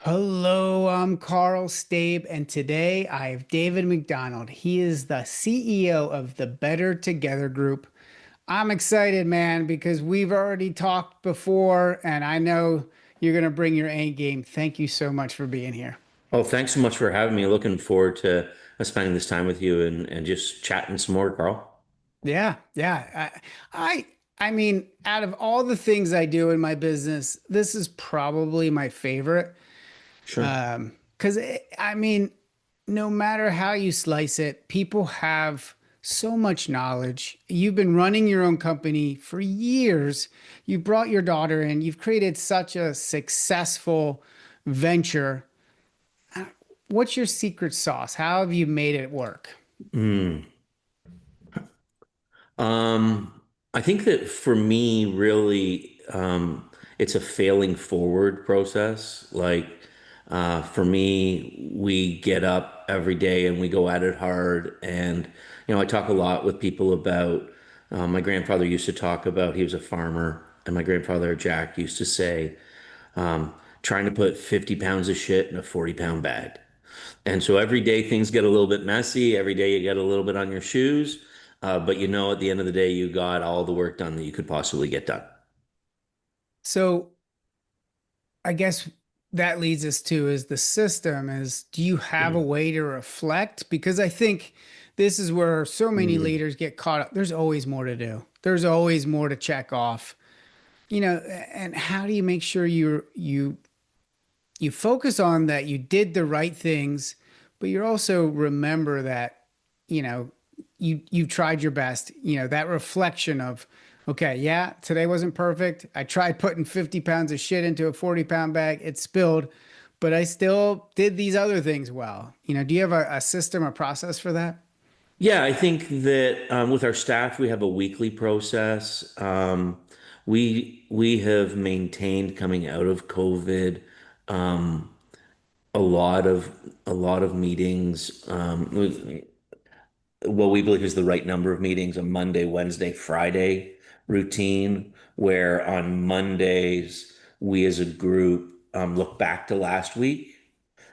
Hello, I'm Carl Stabe, and today I have David McDonald. He is the CEO of the Better Together Group. I'm excited, man, because we've already talked before, and I know you're going to bring your A game. Thank you so much for being here. Oh, thanks so much for having me. Looking forward to spending this time with you and just chatting some more, Carl. Yeah, yeah. I mean, out of all the things I do in my business, this is probably my favorite. Sure. Because I mean, no matter how you slice it, people have so much knowledge. You've been running your own company for years. You brought your daughter in. You've created such a successful venture. What's your secret sauce? How have you made it work? Mm. I think that for me, really, it's a failing forward process. For me, we get up every day and we go at it hard. I talk a lot with people about, my grandfather used to talk about, he was a farmer, and my grandfather, Jack, used to say, trying to put 50 pounds of shit in a 40-pound bag. And so every day things get a little bit messy. Every day you get a little bit on your shoes. But at the end of the day, you got all the work done that you could possibly get done. So I guess that leads us to is the system is do you have a way to reflect? Because I think this is where so many Mm. leaders get caught up. There's always more to do. There's always more to check off. And how do you make sure you focus on that you did the right things, but you also remember that, you know, you tried your best, that reflection of, okay, yeah, today wasn't perfect. I tried putting 50 pounds of shit into a 40-pound bag. It spilled, but I still did these other things well. Do you have a system or process for that? Yeah, I think that with our staff, we have a weekly process. We have maintained coming out of COVID um, a lot of meetings. What we believe is the right number of meetings, a Monday, Wednesday, Friday routine, where on Mondays, we as a group look back to last week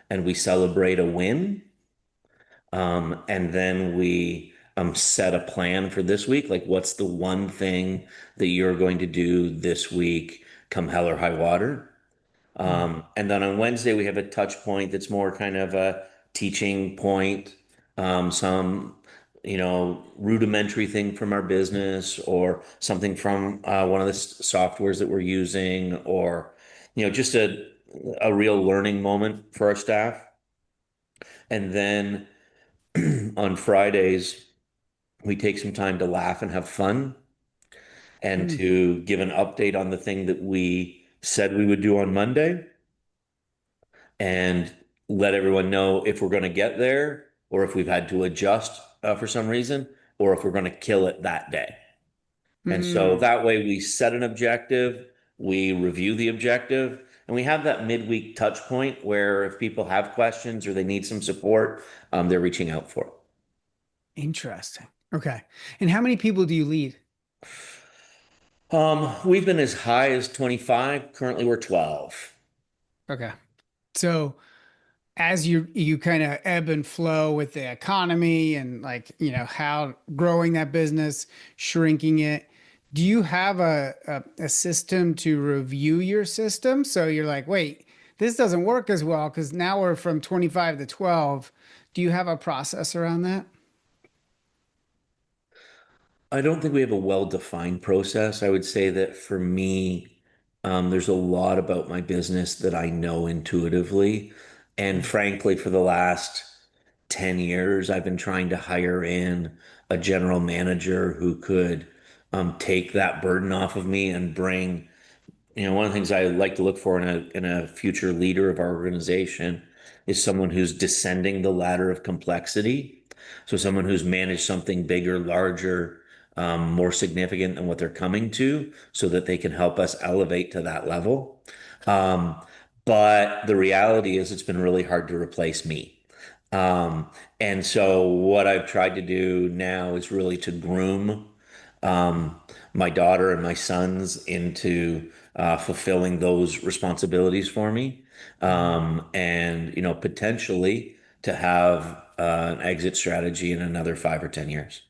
and we celebrate a win. And then we set a plan for this week. Like, what's the one thing that you're going to do this week, come hell or high water? Mm. And then on Wednesday, we have a touch point that's more kind of a teaching point, some, rudimentary thing from our business or something from one of the softwares that we're using, or, just a real learning moment for our staff. And then on Fridays, we take some time to laugh and have fun and Mm. to give an update on the thing that we said we would do on Monday and let everyone know if we're going to get there or if we've had to adjust for some reason or if we're going to kill it that day. And so Mm. that way we set an objective, we review the objective, and we have that midweek touch point where if people have questions or they need some support, they're reaching out for it. Interesting. Okay. And how many people do you lead? We've been as high as 25. Currently, we're 12. Okay. So as you kind of ebb and flow with the economy and like how growing that business, shrinking it, do you have a system to review your system? So you're like, wait, this doesn't work as well because now we're from 25 to 12. Do you have a process around that? I don't think we have a well-defined process. I would say that for me, there's a lot about my business that I know intuitively. And frankly, for the last 10 years, I've been trying to hire in a general manager who could take that burden off of me and bring, one of the things I like to look for in a future leader of our organization is someone who's descending the ladder of complexity. So someone who's managed something bigger, larger, more significant than what they're coming to, so that they can help us elevate to that level. Um, but the reality is, it's been really hard to replace me. Um, and so what I've tried to do now is really to groom um, my daughter and my sons into fulfilling those responsibilities for me. and potentially to have an exit strategy in another 5 or 10 years.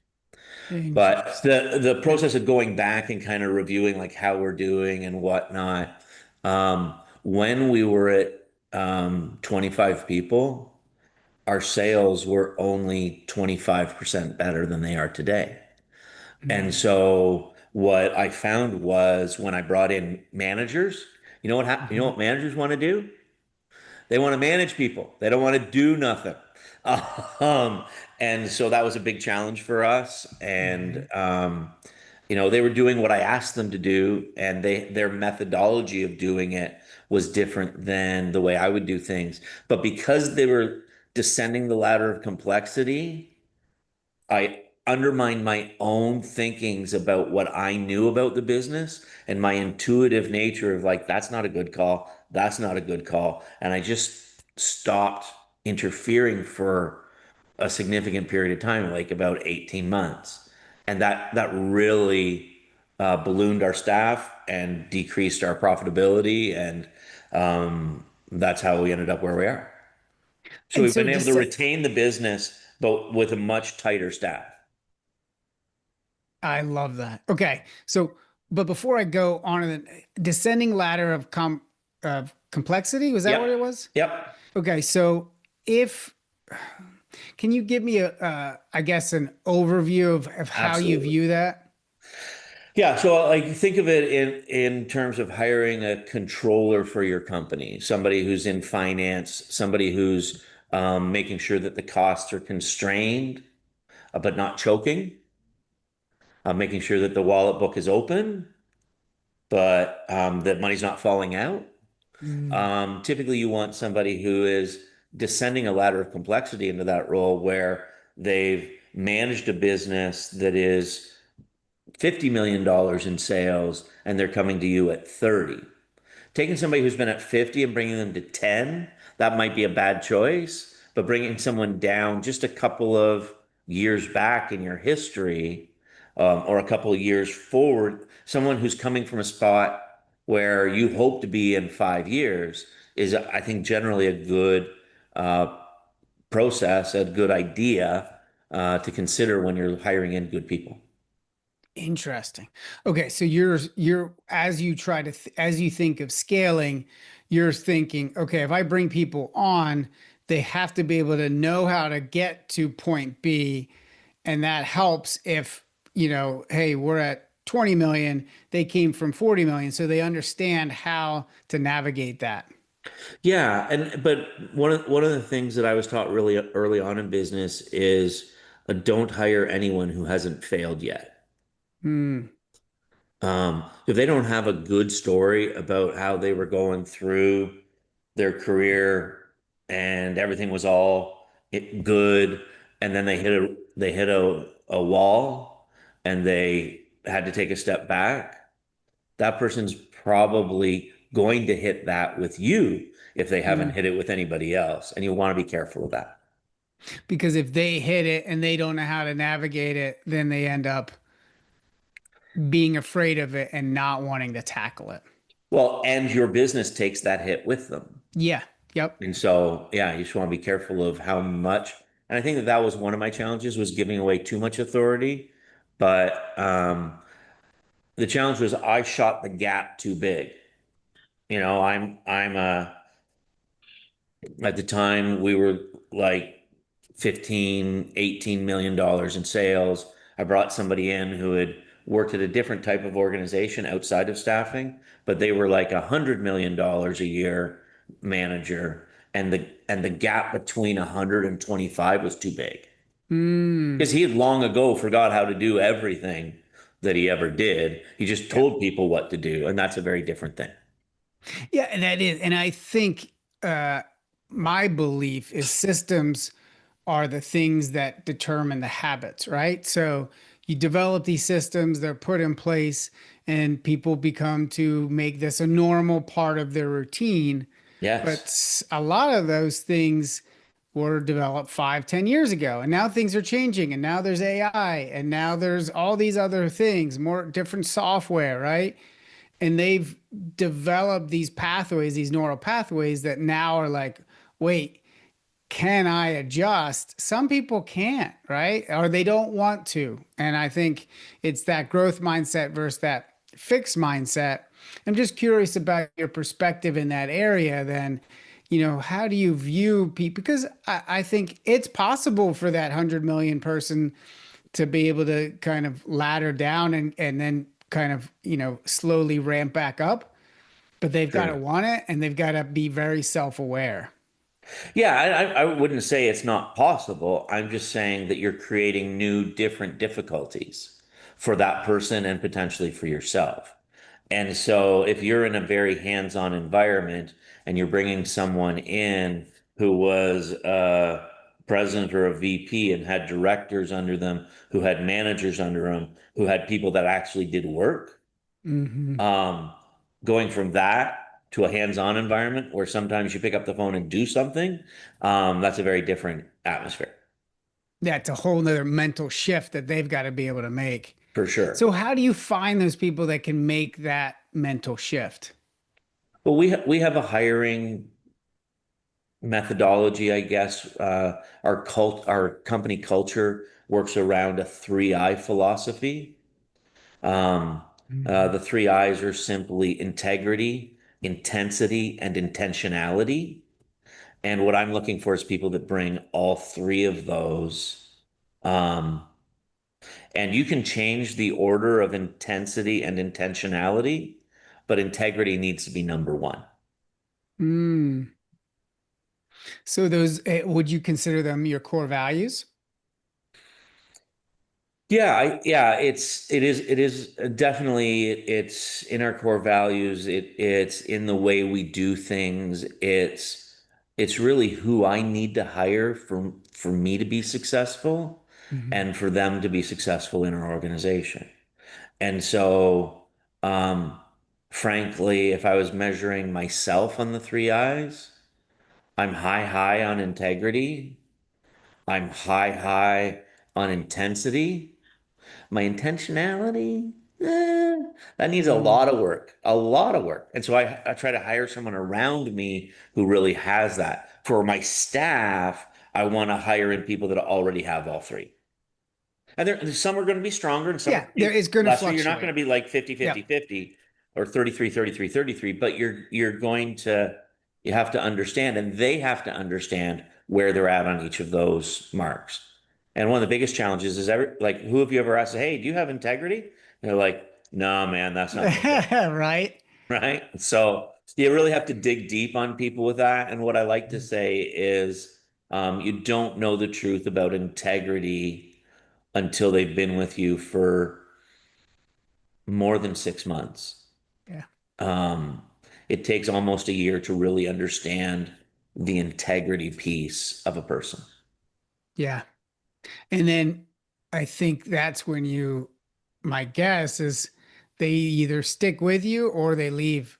But Interesting. the Yeah. process of going back and kind of reviewing like how we're doing and whatnot, when we were at 25 people, our sales were only 25% better than they are today. And Mm-hmm. so what I found was when I brought in managers, you know what managers want to do? They want to manage people. They don't want to do nothing. Um, and so that was a big challenge for us. Mm-hmm. And they were doing what I asked them to do, and their methodology of doing it was different than the way I would do things. But because they were descending the ladder of complexity, I undermined my own thinkings about what I knew about the business and my intuitive nature of like, that's not a good call. That's not a good call. And I just stopped interfering for a significant period of time, like about 18 months. And that really ballooned our staff and decreased our profitability. And that's how we ended up where we are. So And we've so been able to just retain the business, but with a much tighter staff. I love that. Okay. So, but before I go on to the descending ladder of complexity, was that what it Yep. was? Yep. Okay. So if can you give me I guess an overview of how you Absolutely. view that? Yeah. So like think of it in terms of hiring a controller for your company, somebody who's in finance, somebody who's making sure that the costs are constrained, but not choking, making sure that the wallet book is open, but that money's not falling out. Mm, Typically, you want somebody who is descending a ladder of complexity into that role where they've managed a business that is $50 million dollars in sales and they're coming to you at 30. Taking somebody who's been at 50 and bringing them to 10, that might be a bad choice, but bringing someone down just a couple of years back in your history, or a couple of years forward, someone who's coming from a spot where you hope to be in 5 years is, I think, generally a good uh, process, a good idea to consider when you're hiring in good people. interesting. Okay. So you're as you try to as you think of scaling, you're thinking, okay, if I bring people on, they have to be able to know how to get to point B. And that helps if, hey, we're at 20 million, they came from 40 million. So they understand how to navigate that. Yeah, and but one of the things that I was taught really early on in business is don't hire anyone who hasn't failed yet. Hmm. If they don't have a good story about how they were going through their career and everything was all good, and then they hit a wall and they had to take a step back, that person's probably going to hit that with you if they haven't Hmm. hit it with anybody else. And you want to be careful of that. Because if they hit it and they don't know how to navigate it, then they end up being afraid of it and not wanting to tackle it. Well, and your business takes that hit with them. Yeah. Yep. And so, yeah, you just want to be careful of how much. And I think that was one of my challenges was giving away too much authority. But the challenge was I shot the gap too big. I'm at the time we were like 15, 18 million dollars in sales. I brought somebody in who had worked at a different type of organization outside of staffing, but they were like $100 million a year manager. And the gap between 100 and 25 was too big. Hmm. Because he had long ago forgot how to do everything that he ever did. He just Yeah. told people what to do, and that's a very different thing. Yeah. And that is, and I think uh, my belief is systems are the things that determine the habits, right? So you develop these systems, they're put in place, and people become to make this a normal part of their routine. But Yes. a lot of those things were developed 5, 10 years ago. And now things are changing. And now there's AI. And now there's all these other things, more different software, right? and they've developed these pathways, these neural pathways that now are like, wait, can I adjust? Some people can't, right? Or they don't want to. And I think it's that growth mindset versus that fixed mindset. I'm just curious about your perspective in that area then. How do you view people? Because I think it's possible for that 100 million person to be able to kind of ladder down and then kind of, slowly ramp back up. But they've got to Sure. want it and they've got to be very self aware. Yeah, I wouldn't say it's not possible. I'm just saying that you're creating new, different difficulties for that person and potentially for yourself. And so if you're in a very hands-on environment and you're bringing someone in who was a president or a VP and had directors under them, who had managers under them, who had people that actually did work, Hmm. um, going from that to a hands-on environment where sometimes you pick up the phone and do something, that's a very different atmosphere That's a whole nother mental shift that they've got to be able to make. for sure. So how do you find those people that can make that mental shift? But we have a hiring methodology, I guess. Our company culture works around a 3I philosophy. Um, Mhm. the 3Is are simply integrity, intensity, and intentionality. And what I'm looking for is people that bring all three of those. Um, and you can change the order of intensity and intentionality, but integrity needs to be number one. Mm. So those, would you consider them your core values? It is definitely it's in our core values. It's in the way we do things. It's really who I need to hire for me to be successful Mhm. and for them to be successful in our organization. And so, um, frankly, if I was measuring myself on the 3 Is, I'm high on integrity. I'm high on intensity. My intentionality, that needs Mm. a lot of work. And so I try to hire someone around me who really has that. For my staff, I want to hire in people that already have all three. And some are going to be stronger and some are Yeah, going to there be is going to lesser. You're not going fluctuate. to be like 50, Yep. 50, 50 or 33, 33, 33. But you're going to you have to understand and they have to understand where they're at on each of those marks. And one of the biggest challenges is like who have you ever asked, hey, do you have integrity? And they're like, no, man, that's not my thing. Right. Right. So you really have to dig deep on people with that. And what I like to say is you don't know the truth about integrity until they've been with you for more than 6 months. Yeah. Um, it takes almost a year to really understand the integrity piece of a person. Yeah. And then I think that's when my guess is they either stick with you or they leave.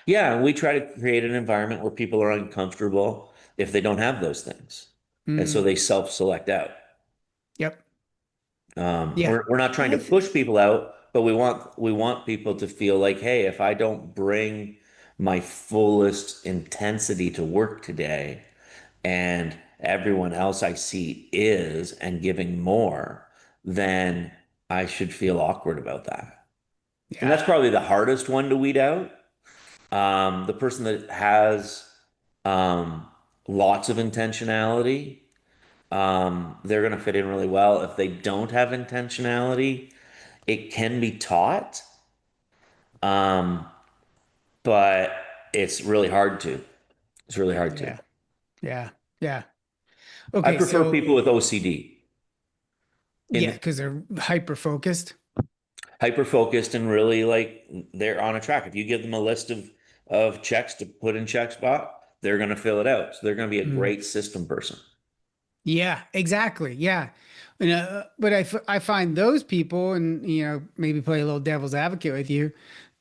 Yeah, we try to create an environment where people are uncomfortable if they don't have those things. And so Mm. they self-select out. Yep. Yeah. We're not trying to I th push people out, but we want people to feel like, hey, if I don't bring my fullest intensity to work today, and everyone else I see is and giving more, then I should feel awkward about that. And yeah. that's probably the hardest one to weed out. The person that has um, lots of intentionality, they're going to fit in really well. If they don't have intentionality, it can be taught, um, but it's really hard to. It's really hard to. Yeah. Yeah. Yeah. I Okay, prefer so people with OCD. yeah, In because they're hyper focused. hyper focused and really like they're on a track. If you give them a list of checks to put in check spot, they're going to fill it out. So they're going to be a Mm. great system person. Yeah, exactly. Yeah. But I find those people, and maybe play a little devil's advocate with you,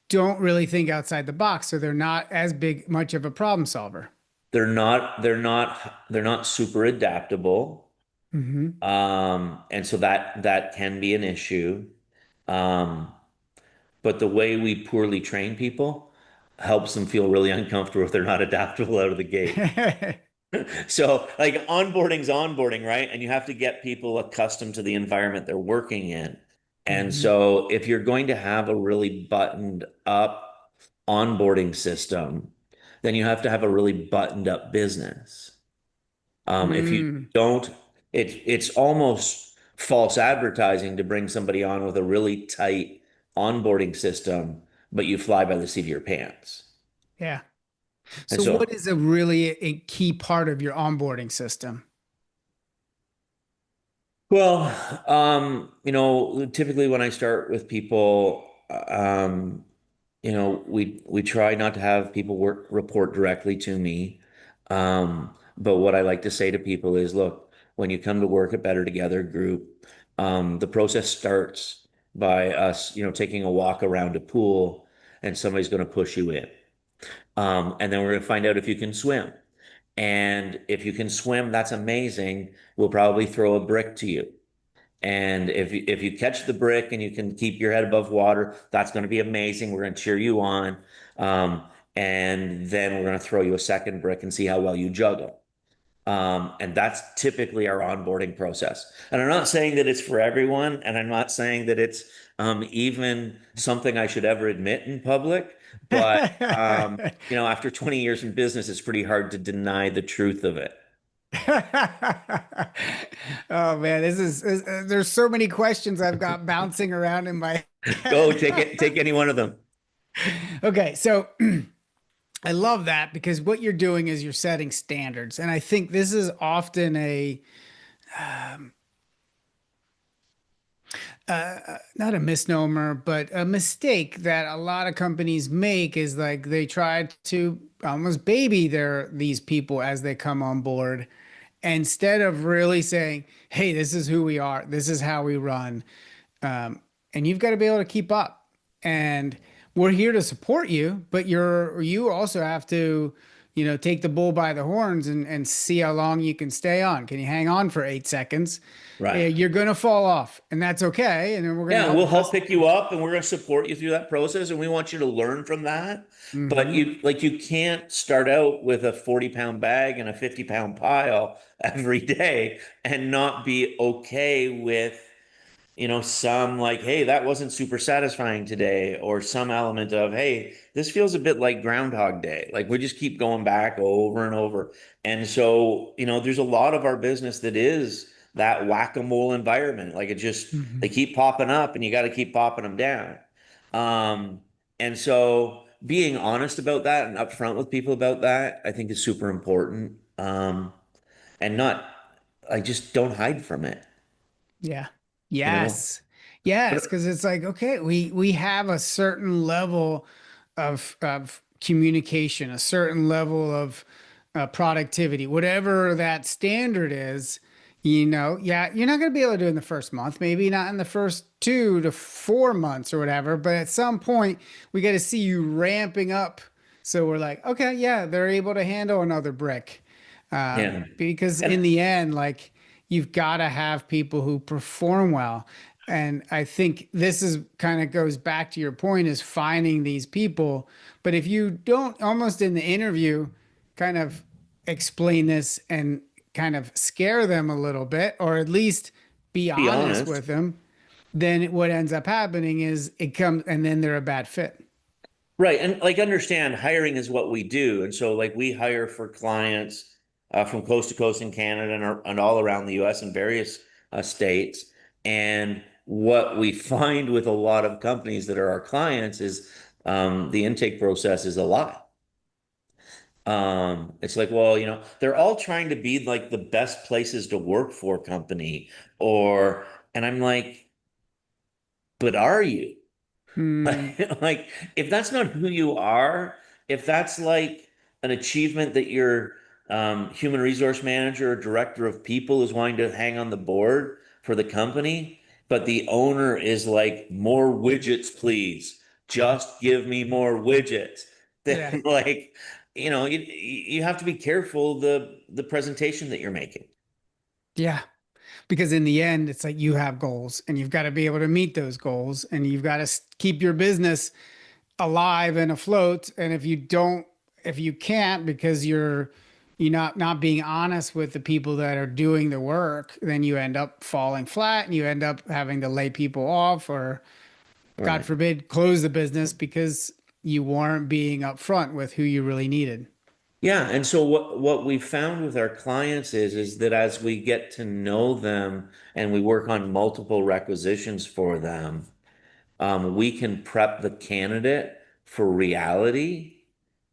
don't really think outside the box, so they're not as big much of a problem solver. They're not super adaptable. Hmm. And so that can be an issue. Um, but the way we poorly train people helps them feel really uncomfortable if they're not adaptable out of the gate. So, like onboarding's onboarding, right? And you have to get people accustomed to the environment they're working in. And Mhm. so, if you're going to have a really buttoned up onboarding system, then you have to have a really buttoned up business. If you Mm. don't, it's almost false advertising to bring somebody on with a really tight onboarding system, but you fly by the seat of your pants. Yeah. And So what so, is a really a key part of your onboarding system? well, typically when I start with people, we try not to have people report directly to me. But what I like to say to people is, look, when you come to work at Better Together Group, the process starts by us, taking a walk around a pool, and somebody's going to push you in. And then we're going to find out if you can swim. And if you can swim, that's amazing. We'll probably throw a brick to you. And if you catch the brick and you can keep your head above water, that's going to be amazing. We're going to cheer you on. Um, and then we're going to throw you a second brick and see how well you juggle. And that's typically our onboarding process. And I'm not saying that it's for everyone, and I'm not saying that it's even something I should ever admit in public. But after 20 years in business, it's pretty hard to deny the truth of it. Oh man, there's so many questions I've got bouncing around in my Go head. take it, take any one of them. Okay, so I love that because what you're doing is you're setting standards. And I think this is often not a misnomer, but a mistake that a lot of companies make is like they try to almost baby these people as they come on board instead of really saying, hey, this is who we are, this is how we run. And you've got to be able to keep up. And we're here to support you, but you also have to, take the bull by the horns and see how long you can stay on. Can you hang on for 8 seconds? Right. You're going to fall off, and that's okay. And then we're going to Yeah, help we'll dust help pick you you off. up and we're going to support you through that process. And we want you to learn from that. But Hmm. you can't start out with a 40-pound bag and a 50-pound pile every day and not be okay with some like, hey, that wasn't super satisfying today, or some element of, hey, this feels a bit like Groundhog Day. Like we just keep going back over and over. And so, there's a lot of our business that is that whack-a-mole environment. Like they Hmm. keep popping up and you got to keep popping them down. And so being honest about that and upfront with people about that, I think is super important. And not, I just don't hide from it, Yeah. you know? Yes. Yes, But because it's like, okay, we have a certain level of communication, a certain level of productivity, whatever that standard is, yeah, you're not going to be able to do it in the first month, maybe not in the first 2 to 4 months or whatever, but at some point we got to see you ramping up. So we're like, okay, yeah, they're able to handle another brick. yeah. Because in And the end, like you've got to have people who perform well. And I think this is kind of goes back to your point is finding these people. But if you don't almost in the interview kind of explain this and kind of scare them a little bit, or at least be be honest honest. with them, then what ends up happening is it comes and then they're a bad fit. Right. And like understand hiring is what we do. And so like we hire for clients from coast to coast in Canada and all around the US and various states. And what we find with a lot of companies that are our clients is the intake process is a lot. It's like, well, they're all trying to be like the best places to work for company and I'm like, but are you? Hmm. Like, if that's not who you are, if that's like an achievement that your human resource manager or director of people is wanting to hang on the board for the company, but the owner is like, more widgets, please. Just give me more widgets. Yeah. Then, like, you have to be careful the presentation that you're making. Yeah. because in the end, it's like you have goals and you've got to be able to meet those goals and you've got to keep your business alive and afloat. And if you can't because you're not being honest with the people that are doing the work, then you end up falling flat and you end up having to lay people off or God Right. forbid close the business because you weren't being upfront with who you really needed. Yeah, and so what we found with our clients is that as we get to know them and we work on multiple requisitions for them, we can prep the candidate for reality.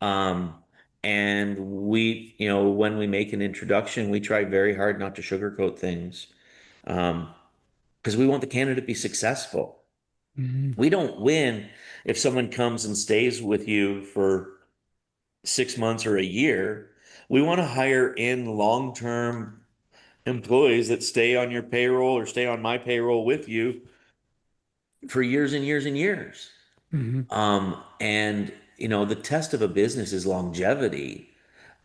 Um, and when we make an introduction, we try very hard not to sugarcoat things, because we want the candidate to be successful. Mhm. We don't win if someone comes and stays with you for 6 months or a year. We want to hire in long-term employees that stay on your payroll or stay on my payroll with you for years and years and years. Mhm. And the test of a business is longevity.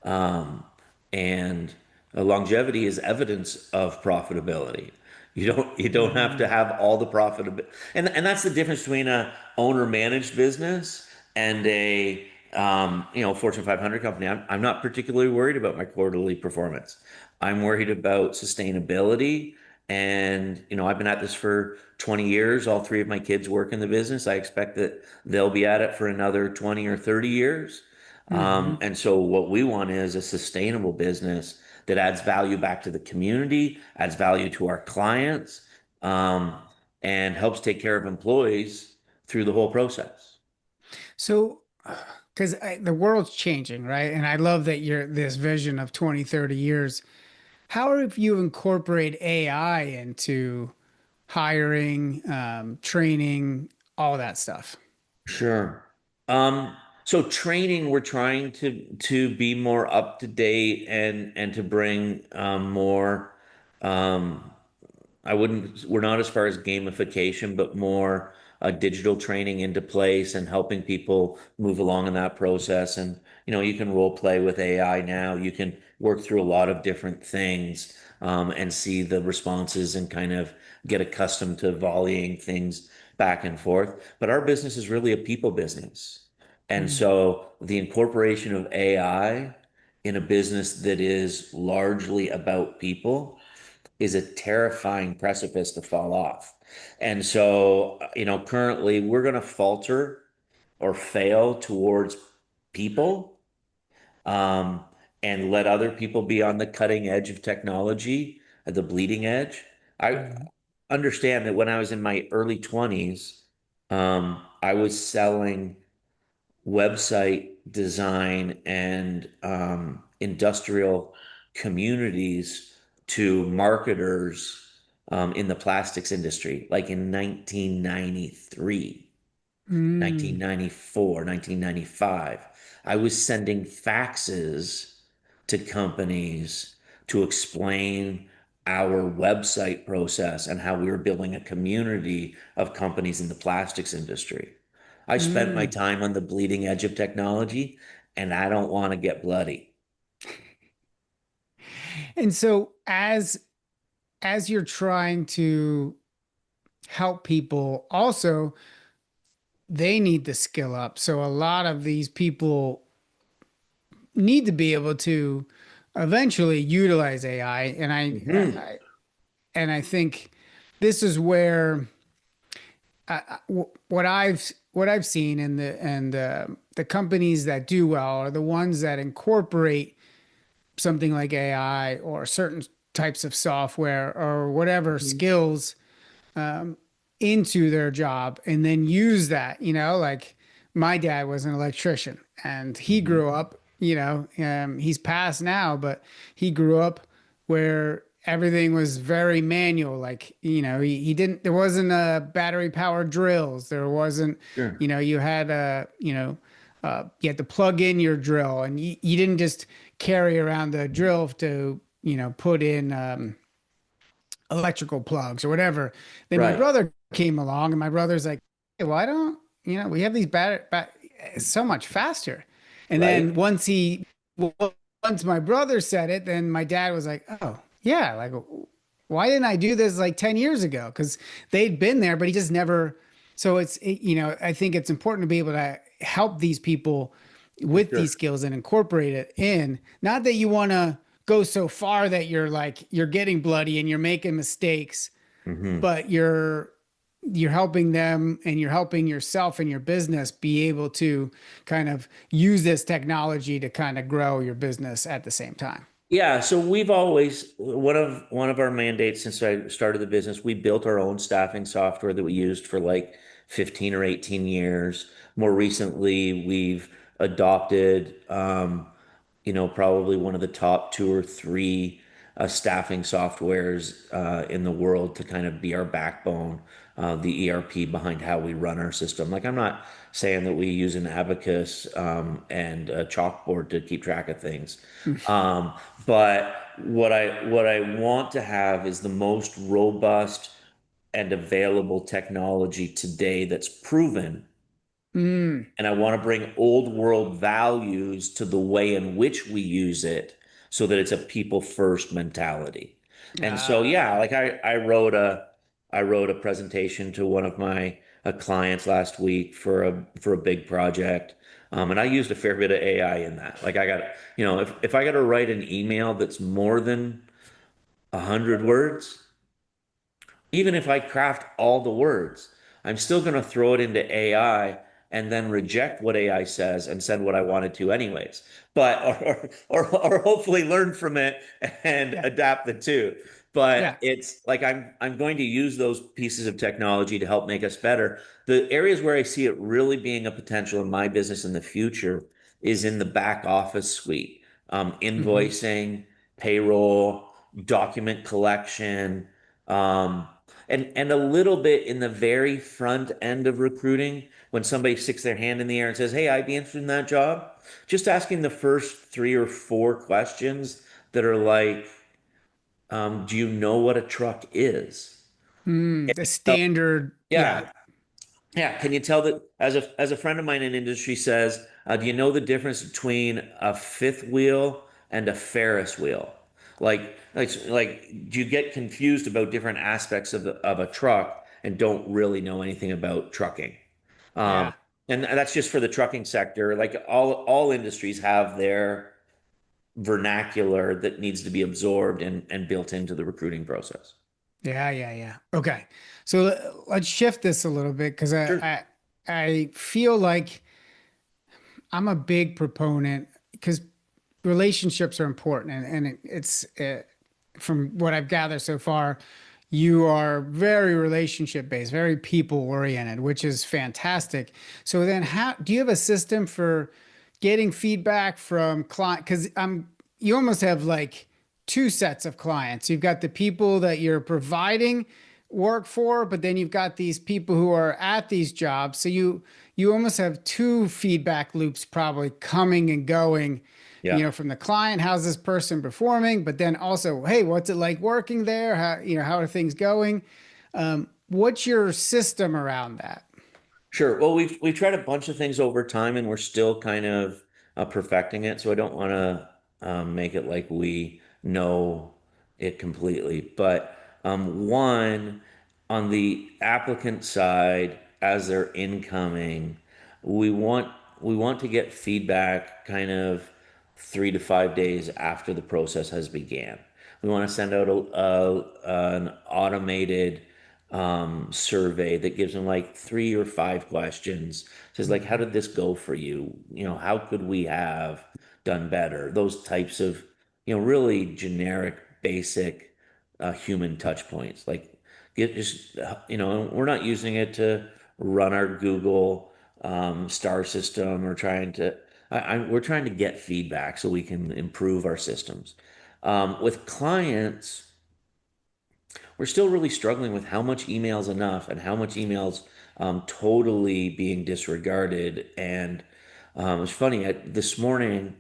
Um, and longevity is evidence of profitability. You don't have to Mhm. have all the profitability. And that's the difference between a owner managed business and a Fortune 500 company. I'm not particularly worried about my quarterly performance. I'm worried about sustainability. And I've been at this for 20 years. All three of my kids work in the business. I expect that they'll be at it for another 20 or 30 years. Mhm. And so what we want is a sustainable business that adds value back to the community, adds value to our clients, um, and helps take care of employees through the whole process. So, because the world's changing, right? And I love that you're this vision of 20, 30 years. How have you incorporate AI into hiring, training, all that stuff? Sure. So training, we're trying to be more up to date and to bring more. Um, we're not as far as gamification, but more digital training into place and helping people move along in that process. And, you can role play with AI now. You can work through a lot of different things, and see the responses and kind of get accustomed to volleying things back and forth. But our business is really a people business. And Mm. so the incorporation of AI in a business that is largely about people is a terrifying precipice to fall off. And so, currently we're going to falter or fail towards people, um, and let other people be on the cutting edge of technology, at the bleeding edge. I Mm. understand that when I was in my early 20s, I was selling website design and industrial communities to marketers in the plastics industry, like in 1993, Mm. 1994, 1995. I was sending faxes to companies to explain our website process and how we were building a community of companies in the plastics industry. I spent my Mm. time on the bleeding edge of technology, and I don't want to get bloody. And so as you're trying to help people, also they need to skill up. So a lot of these people need to be able to eventually utilize AI. Hmm. And I think this is where what I've seen in the companies that do well are the ones that incorporate something like AI or certain types of software or whatever skills into their job and then use that, like my dad was an electrician and he Hmm. grew up, he's passed now, but he grew up where everything was very manual. Like, he didn't, there wasn't a battery powered drills. There wasn't, Sure. you had you had to plug in your drill and you didn't just carry around the drill to, put in, electrical plugs or whatever. Then my Right. brother came along, and my brother's like, hey, why don't we have these so much faster? And then Right. once my brother said it, then my dad was like, oh yeah, like why didn't I do this like 10 years ago? Because they'd been there, but he just never. So I think it's important to be able to help these people For with these sure. skills and incorporate it in. Not that you want to go so far that you're getting bloody and you're making mistakes, Hmm. but you're helping them and you're helping yourself and your business be able to kind of use this technology to kind of grow your business at the same time. Yeah, so we've always one of our mandates since I started the business, we built our own staffing software that we used for like 15 or 18 years. More recently, we've adopted probably one of the top two or three staffing softwares in the world to kind of be our backbone, the ERP behind how we run our system. Like I'm not saying that we use an abacus and a chalkboard to keep track of things. Um, but what I want to have is the most robust and available technology today that's proven, Mm. and I want to bring old world values to the way in which we use it so that it's a people first mentality. And so yeah, Okay. like I wrote a presentation to one of my clients last week for a big project. And I used a fair bit of AI in that. Like I got, if I got to write an email that's more than 100 words, even if I craft all the words, I'm still going to throw it into AI and then reject what AI says and send what I wanted to anyways. But or hopefully learn from it and Yeah. adapt the two. But Yeah. it's like I'm going to use those pieces of technology to help make us better. The areas where I see it really being a potential in my business in the future is in the back office suite, Hmm. invoicing, payroll, document collection. And a little bit in the very front end of recruiting, when somebody sticks their hand in the air and says, "Hey, I'd be interested in that job," just asking the first three or four questions that are like, "Do you know what a truck is?" Mm. The So, standard. Yeah. yeah, yeah. Can you tell that as a friend of mine in industry says, do you know the difference between a fifth wheel and a Ferris wheel? Like, do you get confused about different aspects of a truck and don't really know anything about trucking? Um, Yeah. and that's just for the trucking sector. Like all industries have their vernacular that needs to be absorbed and built into the recruiting process. Yeah. Yeah. Yeah. Okay. So let's shift this a little bit because Sure. I feel like I'm a big proponent because relationships are important and it's from what I've gathered so far, you are very relationship based, very people oriented, which is fantastic. So then how do you have a system for getting feedback from client? Because you almost have like two sets of clients. You've got the people that you're providing work for, but then you've got these people who are at these jobs. So you almost have two feedback loops probably coming and going, Yeah. from the client, how's this person performing, but then also, hey, what's it like working there? How are things going? What's your system around that? Sure. Well, we've tried a bunch of things over time, and we're still kind of perfecting it. So I don't want to make it like we know it completely. But one, on the applicant side, as they're incoming, we want we want to get feedback kind of 3 to 5 days after the process has began. We want to send out an automated survey that gives them like 3 or 5 questions. Says like, how Mhm. did this go for you? How could we have done better? Those types of, really generic, basic human touch points. Like, get just, we're not using it to run our Google star system or trying to. We're trying to get feedback so we can improve our systems. With clients, we're still really struggling with how much email is enough and how much emails totally being disregarded. And it's funny, this morning,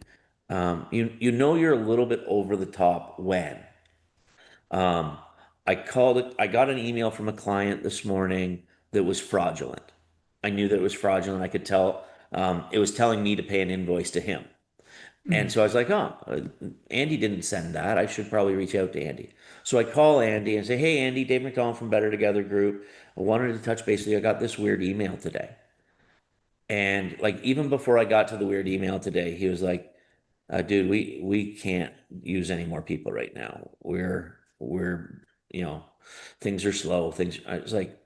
you know you're a little bit over the top when um, I called it. I got an email from a client this morning that was fraudulent. I knew that it was fraudulent. I could tell it was telling me to pay an invoice to him. And Mm. so I was like, oh, Andy didn't send that. I should probably reach out to Andy. So I call Andy and say, hey, Andy, Dave McDonald from Better Together Group. I wanted to touch base with you. I got this weird email today. And like even before I got to the weird email today, he was like, dude, we can't use any more people right now. We're you know, things are slow. Things I was like,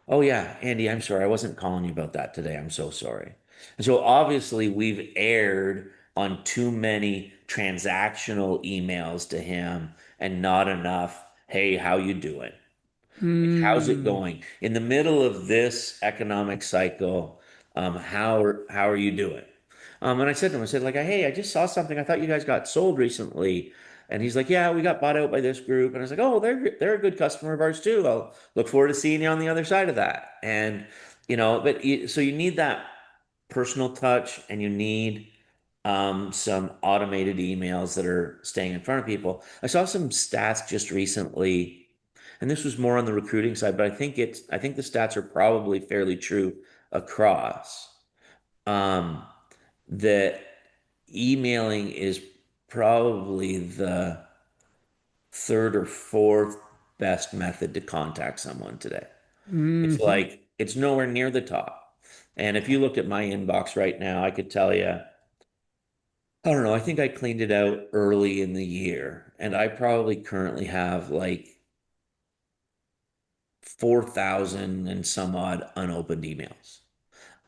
oh yeah, Andy, I'm sorry. I wasn't calling you about that today. I'm so sorry. And so obviously we've erred on too many transactional emails to him and not enough, hey, how you doing? Like, how's it Mm. going? In the middle of this economic cycle, how are you doing? And I said to him, I said, like, hey, I just saw something. I thought you guys got sold recently. And he's like, yeah, we got bought out by this group. And I was like, oh, they're a good customer of ours too. I'll look forward to seeing you on the other side of that. And so you need that personal touch, and you need some automated emails that are staying in front of people. I saw some stats just recently, and this was more on the recruiting side, but I think the stats are probably fairly true across. Um, that emailing is probably the third or fourth best method to contact someone today. It's Hmm. like it's nowhere near the top. And if you looked at my inbox right now, I could tell you, I don't know, I think I cleaned it out early in the year, and I probably currently have like 4,000 and some odd unopened emails.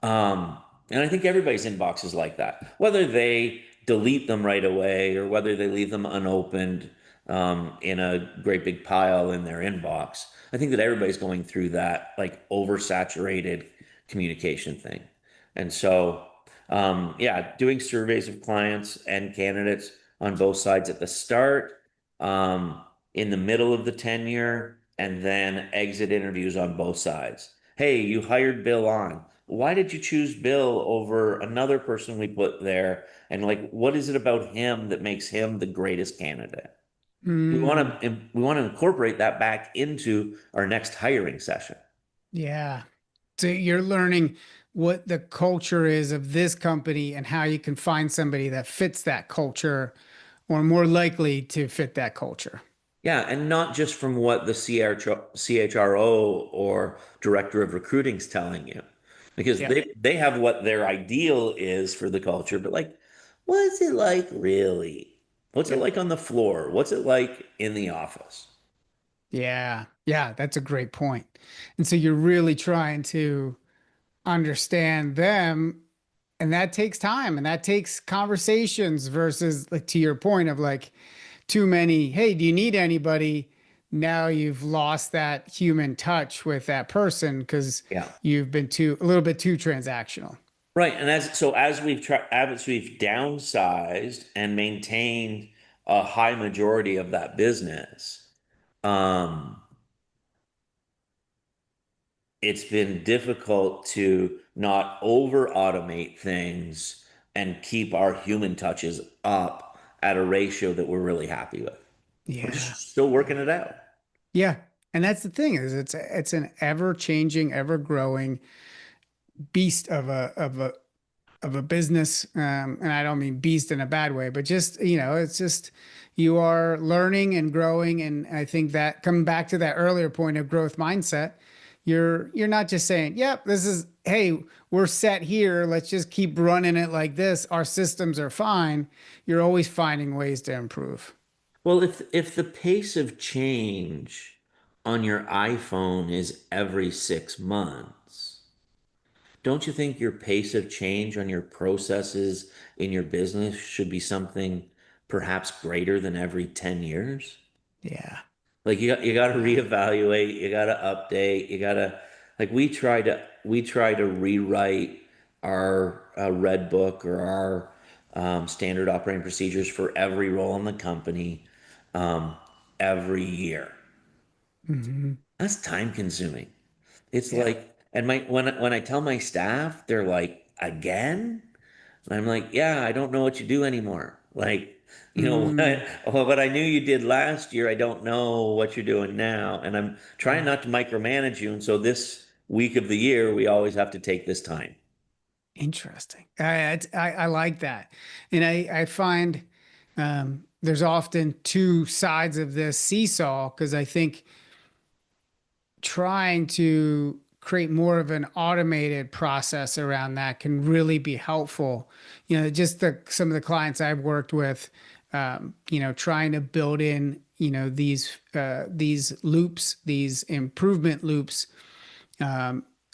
Um, and I think everybody's inbox is like that. Whether they delete them right away or whether they leave them unopened in a great big pile in their inbox, I think that everybody's going through that like oversaturated communication thing. And so, yeah, doing surveys of clients and candidates on both sides at the start, in the middle of the tenure, and then exit interviews on both sides. Hey, you hired Bill on. Why did you choose Bill over another person we put there? And like, what is it about him that makes him the greatest candidate? Mm. We want to incorporate that back into our next hiring session. Yeah. So you're learning what the culture is of this company and how you can find somebody that fits that culture or more likely to fit that culture. Yeah, and not just from what the CHRO or director of recruiting is telling you, because Yep. they have what their ideal is for the culture, but like, what's it like really? What's it Yep. like on the floor? What's it like in the office? Yeah. Yeah. That's a great point. And so you're really trying to understand them, and that takes time and that takes conversations versus like to your point of like too many, hey, do you need anybody? Now you've lost that human touch with that person because Yeah. you've been a little bit too transactional. Right, and as we've downsized and maintained a high majority of that business, um, it's been difficult to not over automate things and keep our human touches up at a ratio that we're really happy with. We're Yeah. just still working it out. Yeah. And that's the thing is it's an ever changing, ever growing beast of a business. And I don't mean beast in a bad way, but just, it's just you are learning and growing. And I think that coming back to that earlier point of growth mindset, you're not just saying, yep, this is, hey, we're set here. Let's just keep running it like this. Our systems are fine. You're always finding ways to improve. Well, if the pace of change on your iPhone is every 6 months, don't you think your pace of change on your processes in your business should be something perhaps greater than every 10 years? Yeah. Like you got to Yeah. reevaluate, you got to update, you got to like we try to rewrite our red book or our standard operating procedures for every role in the company um, every year. Hmm. That's time consuming. It's Yeah. like, and when I tell my staff, they're like, again? And I'm like, yeah, I don't know what you do anymore. Like, Mm. what I knew you did last year, I don't know what you're doing now. And I'm trying Yeah. not to micromanage you. And so this week of the year, we always have to take this time. Interesting. I like that, and I find there's often two sides of this seesaw because I think trying to create more of an automated process around that can really be helpful. Just some of the clients I've worked with, trying to build in, these loops, these improvement loops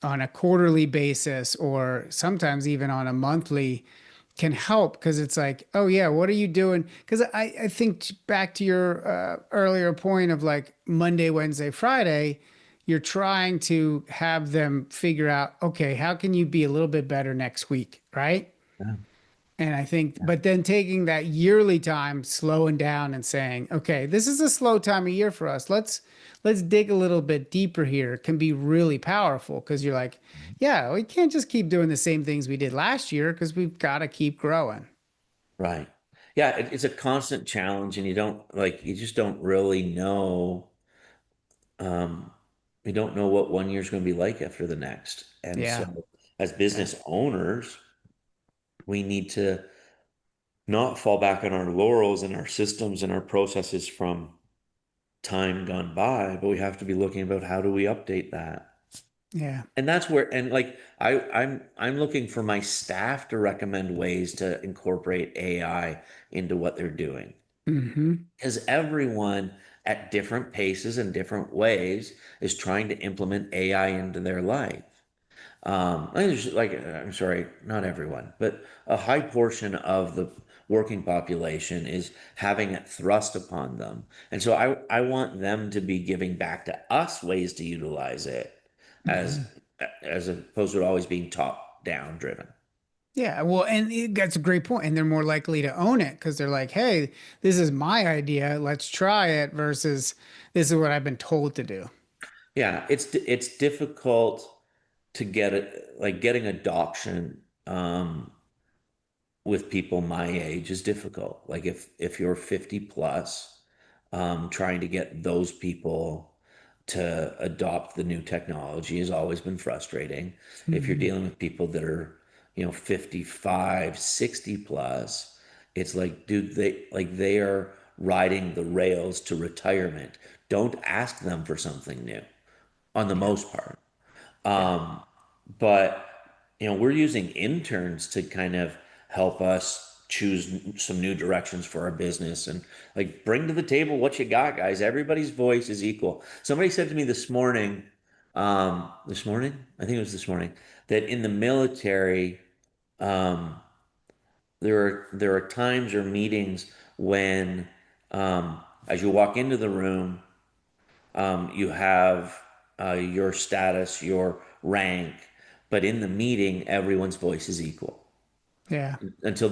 on a quarterly basis or sometimes even on a monthly can help because it's like, oh yeah, what are you doing? Because I think back to your earlier point of like Monday, Wednesday, Friday, you're trying to have them figure out, okay, how can you be a little bit better next week, right? Yeah. And I think, but then taking that yearly time, slowing down and saying, okay, this is a slow time of year for us. Let's dig a little bit deeper here. It can be really powerful because you're like, yeah, we can't just keep doing the same things we did last year because we've got to keep growing. Right. Yeah, it's a constant challenge, and you just don't really know. Um, we don't know what one year's going to be like after the next. And Yeah. so, as Yeah. business owners, we need to not fall back on our laurels and our systems and our processes from time gone by, but we have to be looking about how do we update that. Yeah. And that's where, and like I'm looking for my staff to recommend ways to incorporate AI into what they're doing. Hmm. Because everyone at different paces and different ways is trying to implement AI into their life. I'm sorry, not everyone, but a high portion of the working population is having it thrust upon them. And so I want them to be giving back to us ways to utilize it as Hmm. as opposed to it always being top down driven. Yeah. Well, and that's a great point. And they're more likely to own it because they're like, hey, this is my idea. Let's try it versus this is what I've been told to do. Yeah, it's difficult to get it, like getting adoption with people my age is difficult. Like if you're 50 plus, trying to get those people to adopt the new technology has always been frustrating. If you're Hmm. dealing with people that are, 55, 60 plus, it's like, dude, they are riding the rails to retirement. Don't ask them for something new on the Yeah. most part. Yeah. But we're using interns to kind of help us choose some new directions for our business and like bring to the table what you got, guys. Everybody's voice is equal. Somebody said to me this morning, I think it was this morning, that in the military, um, there are times or meetings when, as you walk into the room, you have your status, your rank, but in the meeting, everyone's voice is equal Yeah. until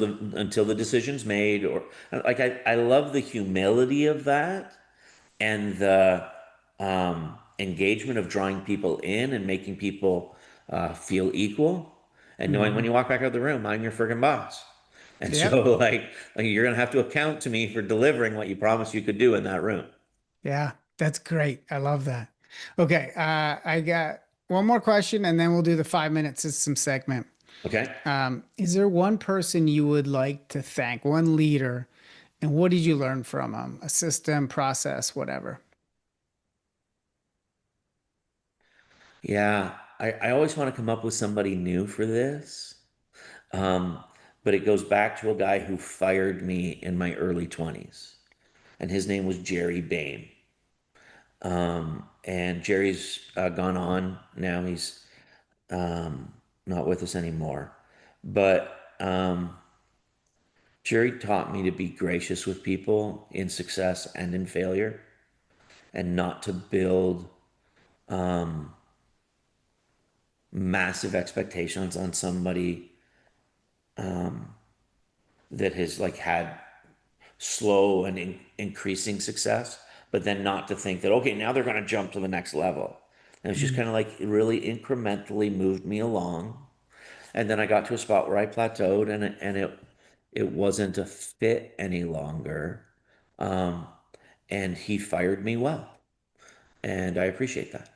the decision's made. Or like I love the humility of that and the engagement of drawing people in and making people feel equal, and knowing when Hmm. you walk back out of the room, I'm your friggin' boss. And Yep. so like you're gonna have to account to me for delivering what you promised you could do in that room. Yeah. That's great. I love that. Okay. I got one more question and then we'll do the 5 minute system segment. Okay. Is there one person you would like to thank, one leader, and what did you learn from them? A system, process, whatever. Yeah, I always want to come up with somebody new for this. Um, but it goes back to a guy who fired me in my early 20s, and his name was Jerry Bain. And Jerry's gone on now. He's not with us anymore. But Jerry taught me to be gracious with people in success and in failure, and not to build massive expectations on somebody that has like had slow and increasing success, but then not to think that, okay, now they're going to jump to the next level. And it's just Mm. kind of like it really incrementally moved me along. And then I got to a spot where I plateaued and it wasn't a fit any longer. Um, and he fired me well. And I appreciate that.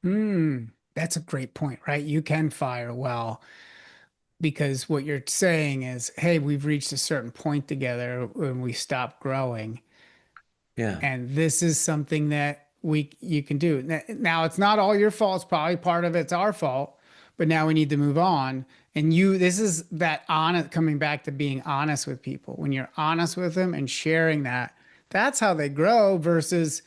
Mm. That's a great point, right? You can fire well. because what you're saying is, hey, we've reached a certain point together when we stop growing, Yeah. and this is something that we you can do. Now it's not all your fault. It's probably part of it's our fault, but now we need to move on. And this is that honest, coming back to being honest with people. When you're honest with them and sharing that, that's how they grow versus,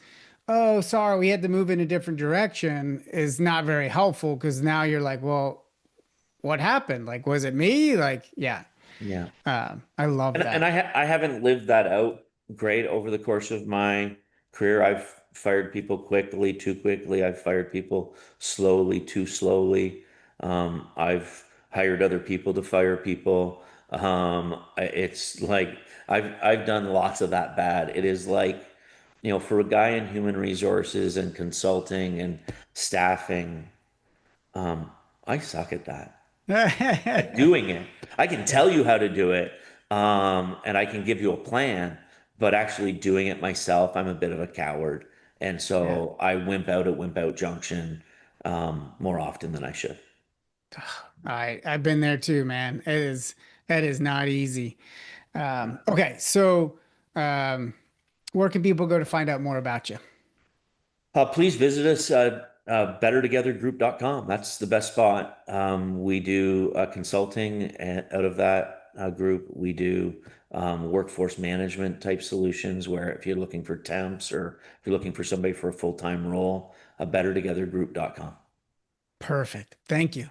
oh, sorry, we had to move in a different direction is not very helpful because now you're like, well, what happened? Like, was it me? Like, yeah, Yeah. I love And that. I haven't lived that out great over the course of my career. I've fired people quickly, too quickly. I've fired people slowly, too slowly. I've hired other people to fire people. It's like I've done lots of that bad. It is like, for a guy in human resources and consulting and staffing, um, I suck at that at Yeah, doing it. I can tell you how to do it, and I can give you a plan, but actually doing it myself, I'm a bit of a coward. And yeah. so I wimp out at Wimp Out Junction more often than I should. I've been there too, man. That is not easy. Okay, so um, where can people go to find out more about you? Please visit us at bettertogethergroup.com. That's the best spot. We do consulting out of that group. We do workforce management type solutions where if you're looking for temps or if you're looking for somebody for a full-time role, bettertogethergroup.com. Perfect. Thank you.